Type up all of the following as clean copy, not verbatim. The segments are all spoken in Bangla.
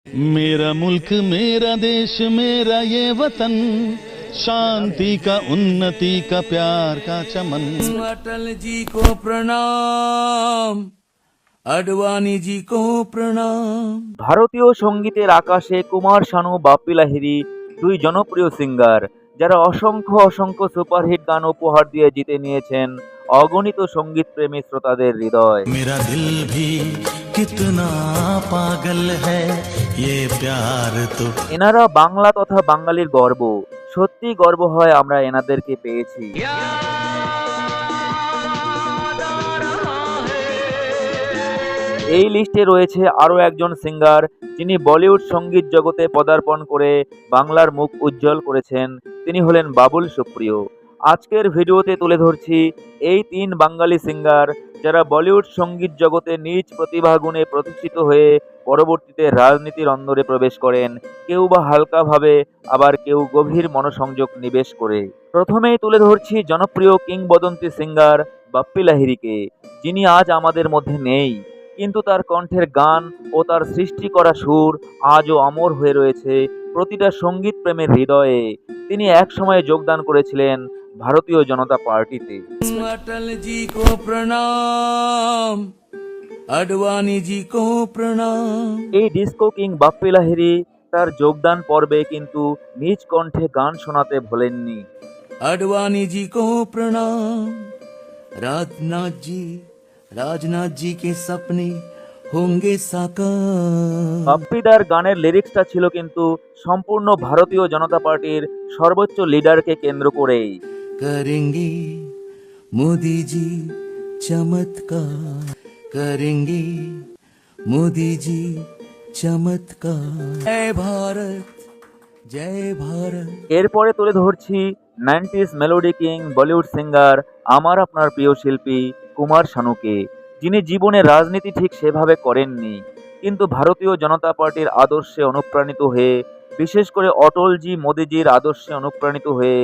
मेरा मुल्क मेरा देश मेरा ये वतन, शांति का उन्नति का प्यार का चमन। अटल जी को प्रणाम, আডবাণী জি কো প্রণাম। ভারতীয় সঙ্গীতের আকাশে কুমার শানু, বাপ্পি লাহিড়ী দুই জনপ্রিয় সিঙ্গার, যারা অসংখ্য অসংখ্য সুপারহিট গান উপহার দিয়ে জিতে নিয়েছেন অগণিত সঙ্গীত প্রেমী শ্রোতাদের হৃদয়। मेरा दिल भी कितना पागल है ये प्यार तो। এনারা বাংলা তথা বাঙালির গর্ব। সত্যি গর্ব হয় আমরা এনাদেরকে পেয়েছি। এই লিস্টে রয়েছে আরও একজন সিঙ্গার, যিনি বলিউড সঙ্গীত জগতে পদার্পণ করে বাংলার মুখ উজ্জ্বল করেছেন। তিনি হলেন বাবুল সুপ্রিয়। আজকের ভিডিওতে তুলে ধরছি এই তিন বাঙালি সিঙ্গার, যারা বলিউড সঙ্গীত জগতে নিজ প্রতিভা গুণে প্রতিষ্ঠিত হয়ে পরবর্তীতে রাজনীতির অন্দরে প্রবেশ করেন, কেউ বা হালকাভাবে, আবার কেউ গভীর মনোসংযোগ নিবেশ করে। প্রথমেই তুলে ধরছি জনপ্রিয় কিংবদন্তি সিঙ্গার বাপ্পি লাহিড়ীকে, যিনি আজ আমাদের মধ্যে নেই, কিন্তু তার কণ্ঠের গান ও তার সৃষ্টি করা সুর আজও অমর হয়ে রয়েছে প্রতিটা সঙ্গীত প্রেমের হৃদয়ে। তিনি এক সময়ে যোগদান করেছিলেন ভারতীয় জনতা পার্টিতে। अटल जी को प्रणाम, আডবাণী জি কো প্রণাম। এই ডিস্কো কিং বাপ্পি লাহিড়ী তার যোগদান পর্বে কিন্তু নিজ কণ্ঠে গান শোনাতে ভোলেননি। আডবাণী জি কো প্রণাম। राजनाथ जी के सपने होंगे साकार। বাপ্পিদার গানের লিরিক্সটা ছিল কিন্তু সম্পূর্ণ ভারতীয় জনতা পার্টির সর্বোচ্চ লিডারকে কেন্দ্র করেই। करेंगे मोदी जी चमत्कार, करेंगे मोदी जी चमत्कार। जय भारत, जय भारत। এরপরে তুলে ধরছি 90s melody king Bollywood singer আমার আপনার প্রিয় শিল্পী কুমার শানুকে, যিনি জীবনে রাজনীতি ঠিক সেভাবে করেননি, কিন্তু ভারতীয় জনতা পার্টির আদর্শে অনুপ্রাণিত হয়ে, বিশেষ করে অটলজি মোদিজির আদর্শে অনুপ্রাণিত হয়ে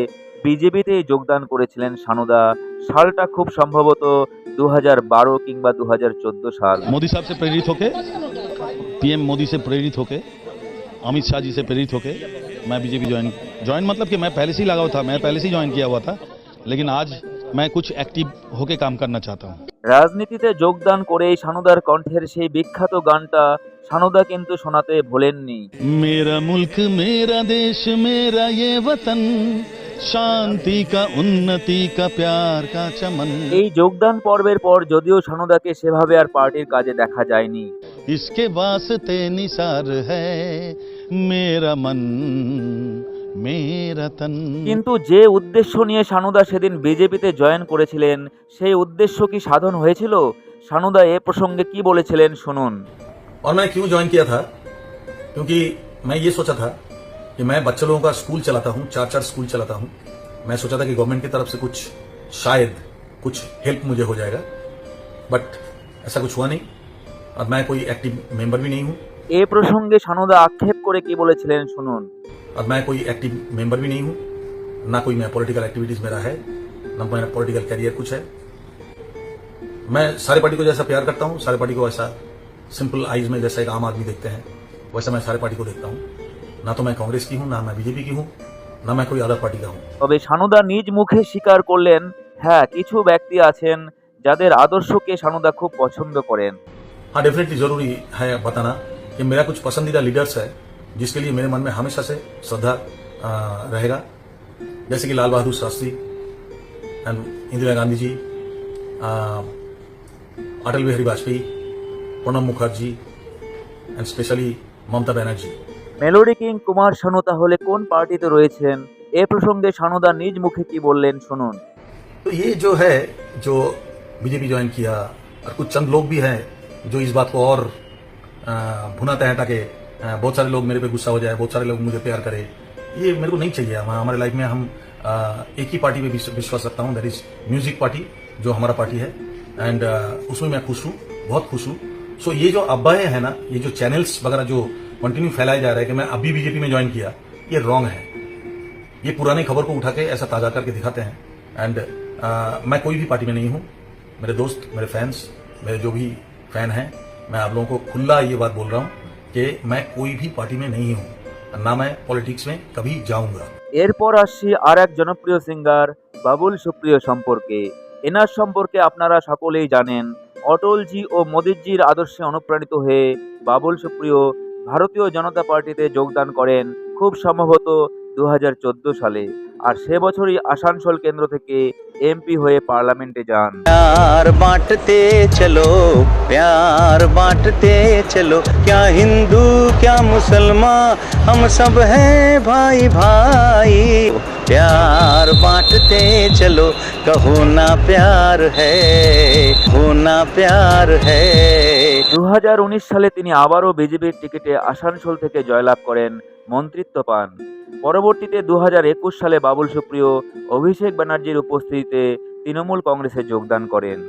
বিজেপিতে যোগদান করেছিলেন শানুদা। সালটা খুব সম্ভবত 2012 কিংবা 2014 সাল। मोदी साहब से प्रेरित होके, पीएम मोदी से प्रेरित होके, अमित शाह जी से प्रेरित होके मैं बीजेपी ज्वाइन मतलब कि मैं पहले से ही लगा हुआ था, मैं पहले से ही ज्वाइन किया हुआ था, लेकिन आज मैं कुछ एक्टिव होके काम करना चाहता हूँ। রাজনীতিতে যোগদান করেই শানুদার কণ্ঠের সেই বিখ্যাত গানটা শানুদা কিন্তু শোনাতে ভোলেননি। मेरा मुल्क मेरा देश मेरा ये वतन, शांति का उन्नति का प्यार का चमन। এই যোগদান পর্বের পর যদিও শানুদাকে সেভাবে আর পার্টির কাজে দেখা যায়নি। इसके वास्ते निसार है मेरा मन मेरा तन। কিন্তু যে উদ্দেশ্য নিয়ে শানুদা সেদিন বিজেপিতে জয়েন করেছিলেন, সেই উদ্দেশ্য কি সাধন হয়েছিল? শানুদা এ প্রসঙ্গে কি বলেছিলেন শুনুন। और मैं क्यों ज्वाइन किया था, क्योंकि मैं ये सोचा था कि मैं बच्चे लोगों का स्कूल चलाता हूँ, 4 स्कूल चलाता हूँ। मैं सोचा था कि गवर्नमेंट की तरफ से शायद कुछ हेल्प मुझे हो जाएगा, बट ऐसा कुछ हुआ नहीं और मैं कोई एक्टिव मेंबर भी नहीं हूँ। এ প্রসঙ্গে শানুদা আক্ষেপ করে কি বলেছিলেন শুনুন। और मैं कोई एक्टिव मेंबर भी नहीं हूँ, ना कोई मैं पॉलिटिकल एक्टिविटीज मेरा है, ना मेरा पॉलिटिकल कैरियर कुछ है। मैं सारे पार्टी को जैसा प्यार करता हूँ, सारे पार्टी को ऐसा सिंपल आइज में जैसा एक आम आदमी देखते हैं, वैसा मैं सारे पार्टी को देखता हूँ। ना तो मैं कांग्रेस की हूँ, ना मैं बीजेपी की हूँ, ना मैं कोई अदर पार्टी का हूँ। তবে শানুদা নিজ মুখে স্বীকার করলেন, হ্যাঁ, কিছু ব্যক্তি আছেন যাদের আদর্শকে শানুদা খুব পছন্দ করেন। हाँ, डेफिनेटली जरूरी है बताना कि मेरा कुछ पसंदीदा लीडर्स है जिसके लिए मेरे मन में हमेशा से श्रद्धा रहेगा, जैसे कि Lal Bahadur Shastri and Indira Gandhi ji, Atal Bihari Vajpayee, Pranab Mukherjee and specially Mamata Banerjee. Melody king Kumar Sanu তাহলে কোন পার্টিতে রয়েছেন? এ প্রসঙ্গে শানুদা নিজ মুখে কি বললেন শুনুন। तो ये जो है, जो बीजेपी ज्वाइन किया, और कुछ चंद लोग भी हैं जो इस बात को और भुनाते हैं ताकि बहुत सारे लोग मेरे पे गुस्सा हो जाए, बहुत सारे लोग मुझे प्यार करे। ये मेरे को नहीं चाहिए। हमारे लाइफ में हम एक ही पार्टी पे विश्वास रखता हूँ, दैट इज म्यूजिक पार्टी, जो हमारा पार्टी है, एंड उसमें मैं खुश हूँ, बहुत खुश हूँ। सो ये जो अफवाहें है ना, ये जो चैनल्स वगैरह जो कंटिन्यू फैलाया जा रहा है कि मैं अभी बीजेपी में ज्वाइन किया, ये रॉन्ग है। ये पुरानी खबर को उठा के ऐसा ताजा करके दिखाते हैं, एंड मैं कोई भी पार्टी में नहीं हूँ। मेरे दोस्त, मेरे फैंस, मेरे जो भी फैन हैं, मैं आप लोगों को खुला ये बात बोल रहा हूँ कि मैं कोई भी पार्टी में नहीं हूँ, ना मैं पॉलिटिक्स में कभी जाऊंगा। এরপর আসছি আর এক জনপ্রিয় সিঙ্গার বাবুল সুপ্রিয় সম্পর্কে। এনার সম্পর্কে আপনারা সকলেই জানেন। অটলজি ও মোদিজির আদর্শে অনুপ্রাণিত হয়ে বাবুল সুপ্রিয় ভারতীয় জনতা পার্টিতে যোগদান করেন খুব সম্ভবত 2014 সালে। আর সে বছরই আসানসোল কেন্দ্র থেকে এমপি হয়ে পার্লামেন্টে যান। प्यार बांटते चलो, प्यार बांटते चलो, क्या हिंदू क्या मुसलमान, हम सब हैं भाई भाई। प्यार बांटते चलो, कहो ना प्यार है, होना प्यार है। 2019 সালে তিনি আবারও বিজেপির টিকিটে আসানসোল থেকে জয়লাভ করেন, মন্ত্রিত্ব পান। পরবর্তীতে 2021 সালে বাবুল সুপ্রিয় অভিষেক ব্যানার্জির উপস্থিতিতে তৃণমূল কংগ্রেসে যোগদান করেন।